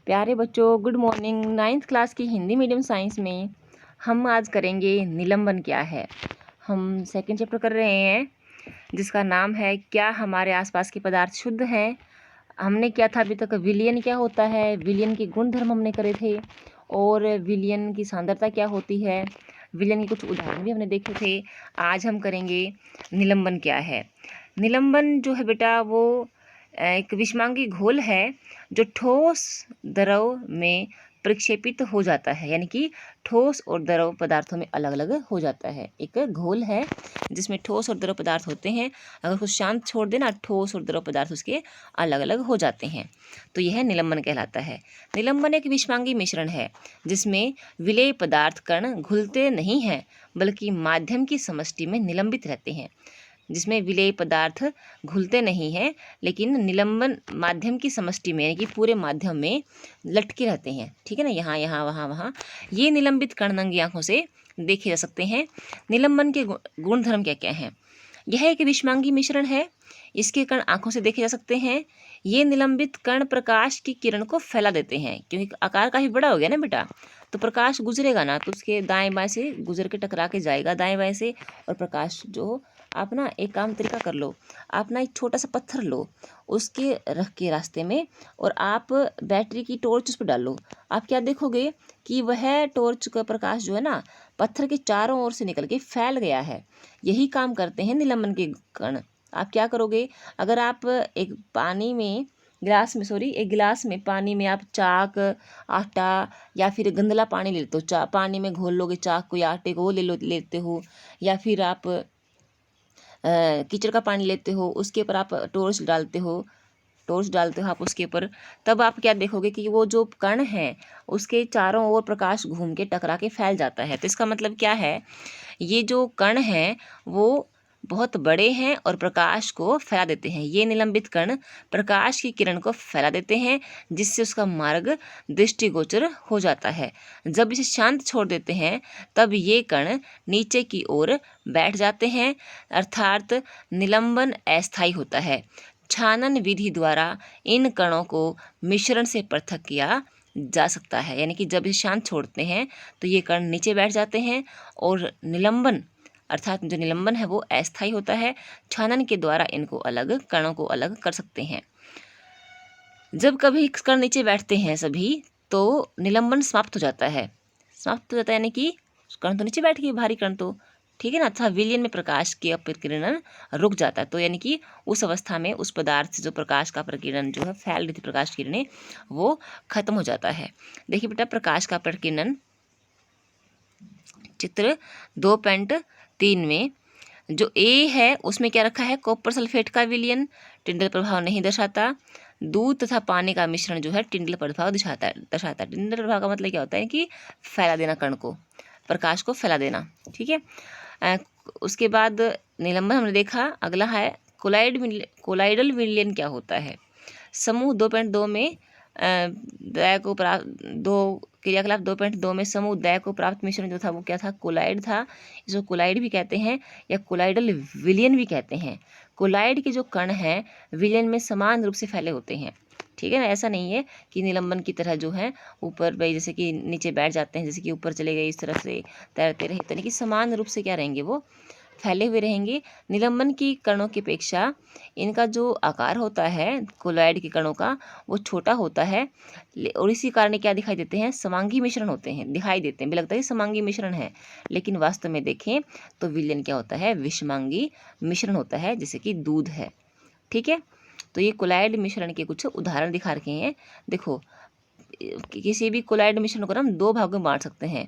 प्यारे बच्चों, good morning. 9th class की हिंदी मीडियम साइंस में हम आज करेंगे निलंबन क्या है। हम सेकंड चैप्टर कर रहे हैं जिसका नाम है क्या हमारे आसपास के पदार्थ शुद्ध हैं। हमने क्या था अभी तक, विलयन क्या होता है, विलयन के गुण धर्म हमने करे थे और विलयन की सांद्रता क्या होती है, विलयन के कुछ उदाहरण भी हमने देखे थे। आज हम करेंगे निलंबन क्या है। निलंबन जो है बेटा वो एक विषमांगी घोल है जो ठोस द्रव में प्रक्षेपित हो जाता है, यानी कि ठोस और द्रव पदार्थों में अलग अलग हो जाता है। एक घोल है जिसमें ठोस और द्रव पदार्थ होते हैं। अगर उसको शांत छोड़ देना, ठोस और द्रव पदार्थ उसके अलग अलग हो जाते हैं, तो यह निलंबन कहलाता है। निलंबन एक विषमांगी मिश्रण है जिसमें विलेय पदार्थ कण घुलते नहीं हैं बल्कि माध्यम की समष्टि में निलंबित रहते हैं। जिसमें विलेय पदार्थ घुलते नहीं हैं लेकिन निलंबन माध्यम की समष्टि में, यानी कि पूरे माध्यम में लटके रहते हैं। ठीक है ना, यहाँ यहाँ वहाँ वहाँ ये निलंबित कण नंगी आंखों से देखे जा सकते हैं। निलंबन के गुण धर्म क्या क्या हैं। यह एक विषमांगी मिश्रण है, इसके कण आंखों से देखे जा सकते हैं। ये निलंबित कण प्रकाश की किरण को फैला देते हैं, क्योंकि आकार काफ़ी बड़ा हो गया ना बेटा, तो प्रकाश गुजरेगा ना तो उसके दाएं बाएं से गुजर के टकरा के जाएगा दाएं बाएं से। और प्रकाश जो आप ना एक काम तरीका कर लो, आप ना एक छोटा सा पत्थर लो, उसके रख के रास्ते में, और आप बैटरी की टॉर्च उस पर डालो। आप क्या देखोगे कि वह टॉर्च का प्रकाश जो है ना पत्थर के चारों ओर से निकल के फैल गया है। यही काम करते हैं निलंबन के कण। आप क्या करोगे, अगर आप एक गिलास में पानी में आप चाक, आटा या फिर गंदला पानी ले लेते हो, पानी में घोल लोगे चाक को या आटे को, वो लेते हो, या फिर आप कीचड़ का पानी लेते हो, उसके ऊपर आप टॉर्च डालते हो आप उसके ऊपर, तब आप क्या देखोगे कि वो जो कण है उसके चारों ओर प्रकाश घूम के टकरा के फैल जाता है। तो इसका मतलब क्या है, ये जो कण हैं वो बहुत बड़े हैं और प्रकाश को फैला देते हैं। ये निलंबित कण प्रकाश की किरण को फैला देते हैं जिससे उसका मार्ग दृष्टिगोचर हो जाता है। जब इसे शांत छोड़ देते हैं तब ये कण नीचे की ओर बैठ जाते हैं, अर्थात निलंबन अस्थायी होता है। छानन विधि द्वारा इन कणों को मिश्रण से पृथक किया जा सकता है, यानी कि जब इसे शांत छोड़ते हैं तो ये कण नीचे बैठ जाते हैं और निलंबन अर्थात जो निलंबन है वो अस्थायी होता है। छानन के द्वारा इनको अलग, कणों को अलग कर सकते हैं। जब कभी कण नीचे बैठते हैं सभी तो निलंबन समाप्त हो जाता है। यानी कि कण तो नीचे बैठ गए, भारी कण तो, ठीक है ना, तथा विलयन में प्रकाश के अपकिरणन रुक जाता है। तो यानी कि उस अवस्था में उस पदार्थ से जो प्रकाश का प्रकीर्णन जो है फैल रही थी प्रकाश किरणें, वो खत्म हो जाता है। देखिए बेटा, प्रकाश का प्रकीर्णन चित्र 2.3 में जो ए है उसमें क्या रखा है, कॉपर सल्फेट का विलयन टिंडल प्रभाव नहीं दर्शाता। दूध तथा पानी का मिश्रण जो है टिंडल प्रभाव दर्शाता है। टिंडल प्रभाव का मतलब क्या होता है कि फैला देना, कण को, प्रकाश को फैला देना। ठीक है, उसके बाद निलंबन हमने देखा। अगला है कोलाइडल विलयन क्या होता है। समूह 2.2 में दया को प्राप्त दो क्रियाकलाप 2.2 में समूह दया को प्राप्त मिश्रण जो था वो क्या था, कोलाइड था। इसको कोलाइड भी कहते हैं या कोलाइडल विलयन भी कहते हैं। कोलाइड के जो कण हैं विलयन में समान रूप से फैले होते हैं। ठीक है ना, ऐसा नहीं है कि निलंबन की तरह जो है ऊपर भाई जैसे कि नीचे बैठ जाते हैं, जैसे कि ऊपर चले गए इस तरह से तैरते रहे, यानी कि समान रूप से क्या रहेंगे, वो फैले हुए रहेंगे। निलंबन की कणों की अपेक्षा इनका जो आकार होता है कोलॉइड के कणों का वो छोटा होता है, और इसी कारण क्या दिखाई देते हैं, समांगी मिश्रण होते हैं, दिखाई देते हैं, भी लगता है समांगी मिश्रण है, लेकिन वास्तव में देखें तो विलयन क्या होता है, विषमांगी मिश्रण होता है, जैसे कि दूध है। ठीक है, तो ये कोलाइड मिश्रण के कुछ उदाहरण दिखा रखे हैं। देखो, किसी भी कोलाइड मिश्रण को हम दो भागों में बांट सकते हैं,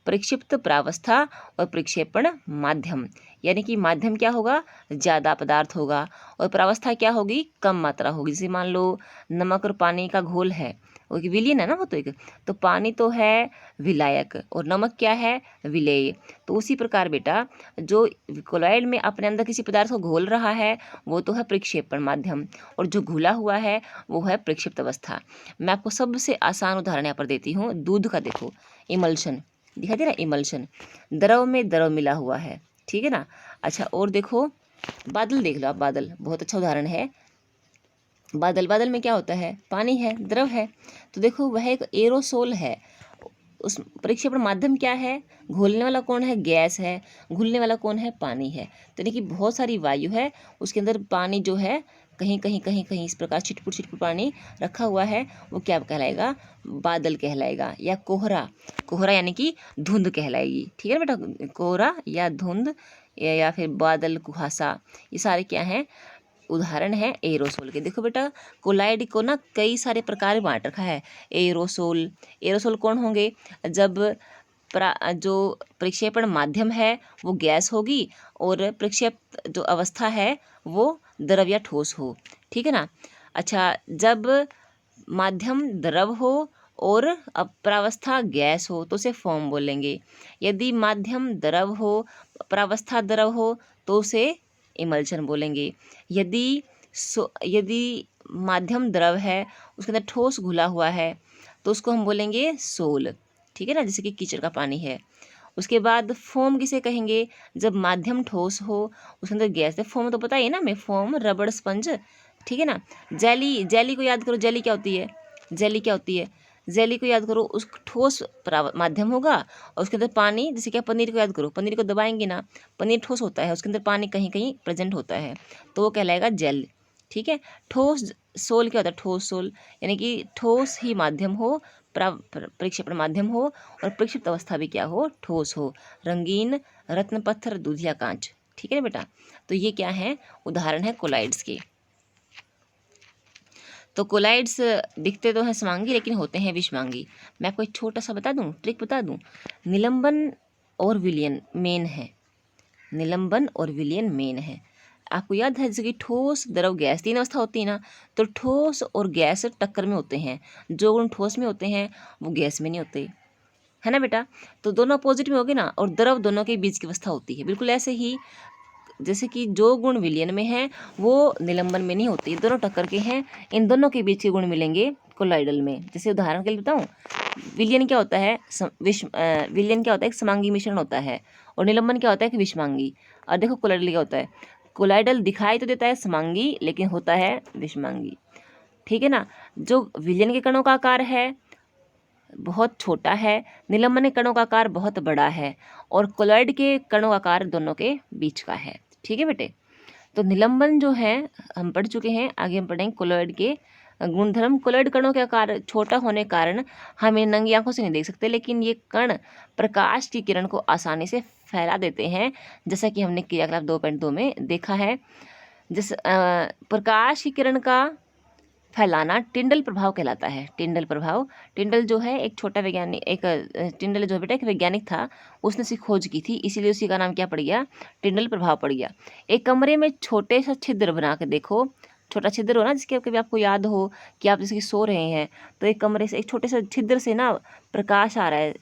प्रक्षिप्त प्रावस्था और प्रक्षेपण माध्यम। यानी कि माध्यम क्या होगा, ज़्यादा पदार्थ होगा, और प्रावस्था क्या होगी, कम मात्रा होगी। जैसे मान लो नमक और पानी का घोल है, वो विलयन है ना, वो तो एक, तो पानी तो है विलायक और नमक क्या है, विलेय। तो उसी प्रकार बेटा जो कोलॉइड में अपने अंदर किसी पदार्थ को घोल रहा है वो तो है प्रक्षेपण माध्यम, और जो घुला हुआ है वो है प्रक्षिप्त अवस्था। मैं आपको सबसे आसान उदाहरण यहाँ पर देती हूँ। दूध का देखो, इमल्शन दिखाई दे रहा है, इमल्शन, द्रव में द्रव मिला हुआ है। ठीक है ना। अच्छा, और देखो बादल देख लो आप, बादल बहुत अच्छा उदाहरण है। बादल, बादल में क्या होता है? पानी है, द्रव है। तो देखो वह एक एरोसोल है। उस प्रक्षेपण माध्यम क्या है? घोलने वाला कौन है? गैस है। घुलने वाला कौन है? पानी है। तो देखिए बहुत सारी वायु है, उसके अंदर पानी जो है कहीं कहीं कहीं कहीं इस प्रकार छिटपुट छिटपुट पानी रखा हुआ है, वो क्या कहलाएगा? बादल कहलाएगा, या कोहरा। कोहरा यानी कि धुंध कहलाएगी। ठीक है ना बेटा? कोहरा या धुंध या फिर बादल, कुहासा, ये सारे क्या हैं? उदाहरण है एरोसोल के। देखो बेटा कोलाइड को ना कई सारे प्रकार में बांट रखा है। एरोसोल, एरोसोल कौन होंगे? जब जो प्रक्षेपण माध्यम है वो गैस होगी और प्रक्षेप जो अवस्था है वो द्रव या ठोस हो। ठीक है ना? अच्छा, जब माध्यम द्रव हो और प्रावस्था गैस हो तो उसे फॉर्म बोलेंगे। यदि माध्यम द्रव हो, प्रावस्था द्रव हो तो उसे इमल्शन बोलेंगे। यदि माध्यम द्रव है, उसके अंदर ठोस घुला हुआ है, तो उसको हम बोलेंगे सोल। ठीक है ना? जैसे कि कीचड़ का पानी है। उसके बाद फोम किसे कहेंगे? जब माध्यम ठोस हो, उसके अंदर गैस है। फोम तो पता ही है ना हमें, फोम, रबड़, स्पंज। ठीक है ना? जेली, जेली को याद करो। जेली क्या होती है? जेली क्या होती है? जेली को याद करो, उस ठोस माध्यम होगा और उसके अंदर पानी, जैसे क्या पनीर को याद करो, पनीर को दबाएंगे ना, पनीर ठोस होता है, उसके अंदर पानी कहीं कहीं प्रेजेंट होता है, तो वो कहलाएगा जेल। ठीक है? ठोस सोल क्या होता है? ठोस सोल यानी कि ठोस ही माध्यम हो, प्रक्षेपण माध्यम हो और प्रक्षिप्त अवस्था भी क्या हो? ठोस हो। रंगीन, रत्न पत्थर, दूधिया कांच। ठीक है ना बेटा? तो ये क्या है? उदाहरण है कोलाइड्स के। तो कोलाइड्स दिखते तो हैं समांगी लेकिन होते हैं विषमांगी। मैं आपको एक छोटा सा बता दूं, ट्रिक बता दूं। निलंबन और विलयन मेन है। निलंबन और विलयन मेन है। आपको याद है जैसे कि ठोस, द्रव, गैस, तीन अवस्था होती है ना, तो ठोस और गैस टक्कर में होते हैं। जो गुण ठोस में होते हैं वो गैस में नहीं होते, है ना बेटा? तो दोनों अपोजिट में होगी ना, और द्रव दोनों के बीच की अवस्था होती है। बिल्कुल ऐसे ही जैसे कि जो गुण विलयन में है वो निलंबन में नहीं होती, दोनों टक्कर के हैं। इन दोनों के बीच के गुण मिलेंगे कोलाइडल में। जैसे उदाहरण के लिए बताऊं, विलयन क्या होता है? विलयन क्या होता है? एक समांगी मिश्रण होता है। और निलंबन क्या होता है? कि विषमांगी। और देखो कोलाइडल क्या होता है? कोलाइडल दिखाई तो देता है समांगी लेकिन होता है विषमांगी। ठीक है ना? जो विलयन के कणों का आकार है बहुत छोटा है, निलंबन के कणों का आकार बहुत बड़ा है, और कोलॉइड के कणों का आकार दोनों के बीच का है। ठीक है बेटे? तो निलंबन जो है हम पढ़ चुके हैं, आगे हम पढ़ेंगे कोलॉइड के गुणधर्म। कोलॉइड कणों के आकार छोटा होने के कारण हम इन्हें नंगी आंखों से नहीं देख सकते, लेकिन ये कण प्रकाश की किरण को आसानी से फैला देते हैं, जैसा कि हमने क्रियाकलाप 2.2 में देखा है। जिस प्रकाश की किरण का फैलाना टिंडल प्रभाव कहलाता है। टिंडल प्रभाव। टिंडल जो है एक छोटा वैज्ञानिक, टिंडल जो बेटा एक वैज्ञानिक था, उसने इसकी खोज की थी, इसीलिए उसी का नाम क्या पड़ गया? टिंडल प्रभाव पड़ गया। एक कमरे में छोटे सा छिद्र बना के देखो, छोटा छिद्र हो ना, जिसके कभी आपको याद हो कि आप जैसे कि सो रहे हैं, तो एक कमरे से एक छोटे से छिद्र से ना प्रकाश आ रहा है,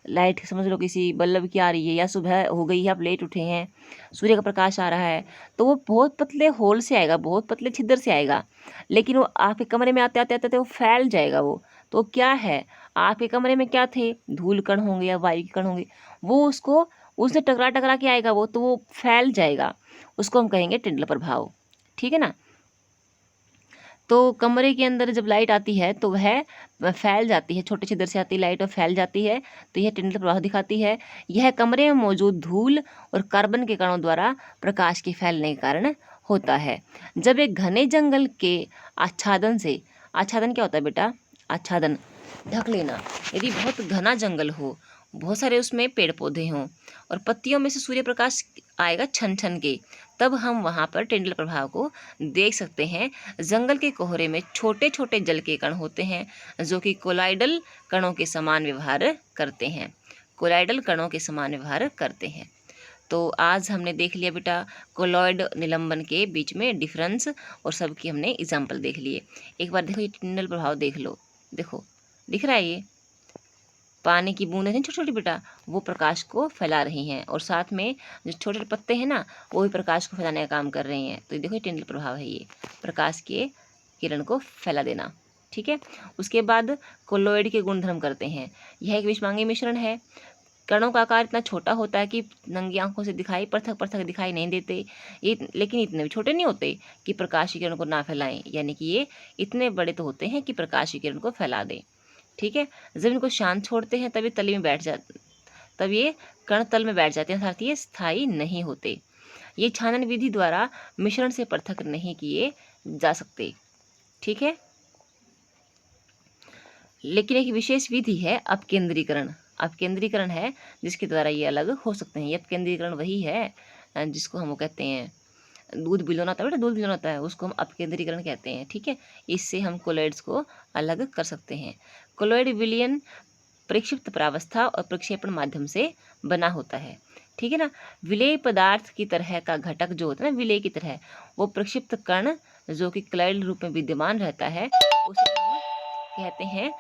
लाइट समझ लो किसी बल्ब की आ रही है, या सुबह हो गई है आप लेट उठे हैं, सूर्य का प्रकाश आ रहा है, तो वो बहुत पतले होल से आएगा, बहुत पतले छिद्र से आएगा, लेकिन वो आपके कमरे में आते आते आते वो फैल जाएगा। वो तो क्या है? आपके कमरे में क्या थे? धूल कण होंगे या वायु के कण होंगे, वो उसको उससे टकरा टकरा के आएगा, वो तो वो फैल जाएगा, उसको हम कहेंगे टिंडल प्रभाव। ठीक है ना? तो कमरे के अंदर जब लाइट आती है तो वह फैल जाती है, छोटे छिद्र से आती लाइट और फैल जाती है, तो यह टिंडल प्रभाव दिखाती है। यह कमरे में मौजूद धूल और कार्बन के कणों द्वारा प्रकाश के फैलने के कारण होता है। जब एक घने जंगल के आच्छादन से, आच्छादन क्या होता है बेटा? आच्छादन, ढक लेना। यदि बहुत घना जंगल हो, बहुत सारे उसमें पेड़ पौधे हों और पत्तियों में से सूर्य प्रकाश आएगा छन छन के, तब हम वहाँ पर टिंडल प्रभाव को देख सकते हैं। जंगल के कोहरे में छोटे छोटे जल के कण होते हैं जो कि कोलाइडल कणों के समान व्यवहार करते हैं। कोलाइडल कणों के समान व्यवहार करते हैं। तो आज हमने देख लिया बेटा कोलॉइड निलंबन के बीच में डिफरेंस, और सबकी हमने एग्जाम्पल देख लिए। एक बार देखो ये टिंडल प्रभाव देख लो, देखो दिख रहा है, ये पानी की बूंदें हैं छोटी छोटी बेटा, वो प्रकाश को फैला रही हैं, और साथ में जो छोटे छोटे पत्ते हैं ना, वो भी प्रकाश को फैलाने का काम कर रहे हैं। तो देखो ये टिंडल प्रभाव है, ये प्रकाश के किरण को फैला देना। ठीक है? उसके बाद कोलोइड के गुणधर्म करते हैं। यह एक विषमांगी मिश्रण है। कणों का आकार इतना छोटा होता है कि नंगी आंखों से दिखाई पृथक पृथक दिखाई नहीं देते, लेकिन इतने भी छोटे नहीं होते कि प्रकाश की किरण को ना फैलाएं, यानी कि ये इतने बड़े तो होते हैं कि प्रकाश की किरण को फैला दें। ठीक है, जब इनको शांत छोड़ते हैं तब ये तली में बैठ जाते, तब ये कण तल में बैठ जाते हैं, अर्थात ये स्थायी नहीं होते। ये छानन विधि द्वारा मिश्रण से पृथक नहीं किए जा सकते। ठीक है, लेकिन एक विशेष विधि है अपकेंद्रीकरण। अपकेंद्रीकरण है जिसके द्वारा ये अलग हो सकते हैं। ये अपकेंद्रीकरण वही है जिसको हम वो कहते हैं, दूध बिलोना होता है बेटा, दूध बिलोना होता है, उसको हम अपकेंद्रीकरण कहते हैं। ठीक है, इससे हम कोलॉइड्स को अलग कर सकते हैं। कोलॉइड विलयन प्रक्षिप्त परावस्था और प्रक्षेपण माध्यम से बना होता है। ठीक है ना, विलेय पदार्थ की तरह का घटक जो होता है ना, विलेय की तरह, वो प्रक्षिप्त कण जो कि क्लाइड रूप में विद्यमान रहता है उसे हम कहते हैं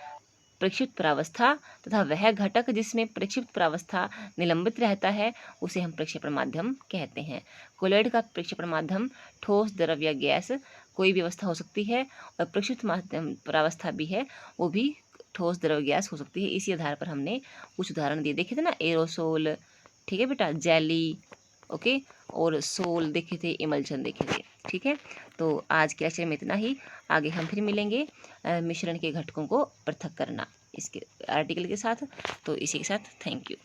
प्रक्षिप्त परावस्था, तथा वह घटक जिसमें प्रक्षिप्त परावस्था निलंबित रहता है उसे हम प्रक्षेपण माध्यम कहते हैं। कोलॉइड का प्रक्षेपण माध्यम ठोस, द्रव या गैस कोई भी अवस्था हो सकती है, और प्रक्षिप्त माध्यम परावस्था भी है, वो भी ठोस, द्रव, गैस हो सकती है। इसी आधार पर हमने कुछ उदाहरण दिए, देखे थे ना, एरोसोल, ठीक है बेटा, जेली, ओके, और सोल देखे थे, इमल्शन देखे थे। ठीक है, तो आज के लेक्चर में इतना ही। आगे हम फिर मिलेंगे मिश्रण के घटकों को पृथक करना इसके आर्टिकल के साथ। तो इसी के साथ थैंक यू।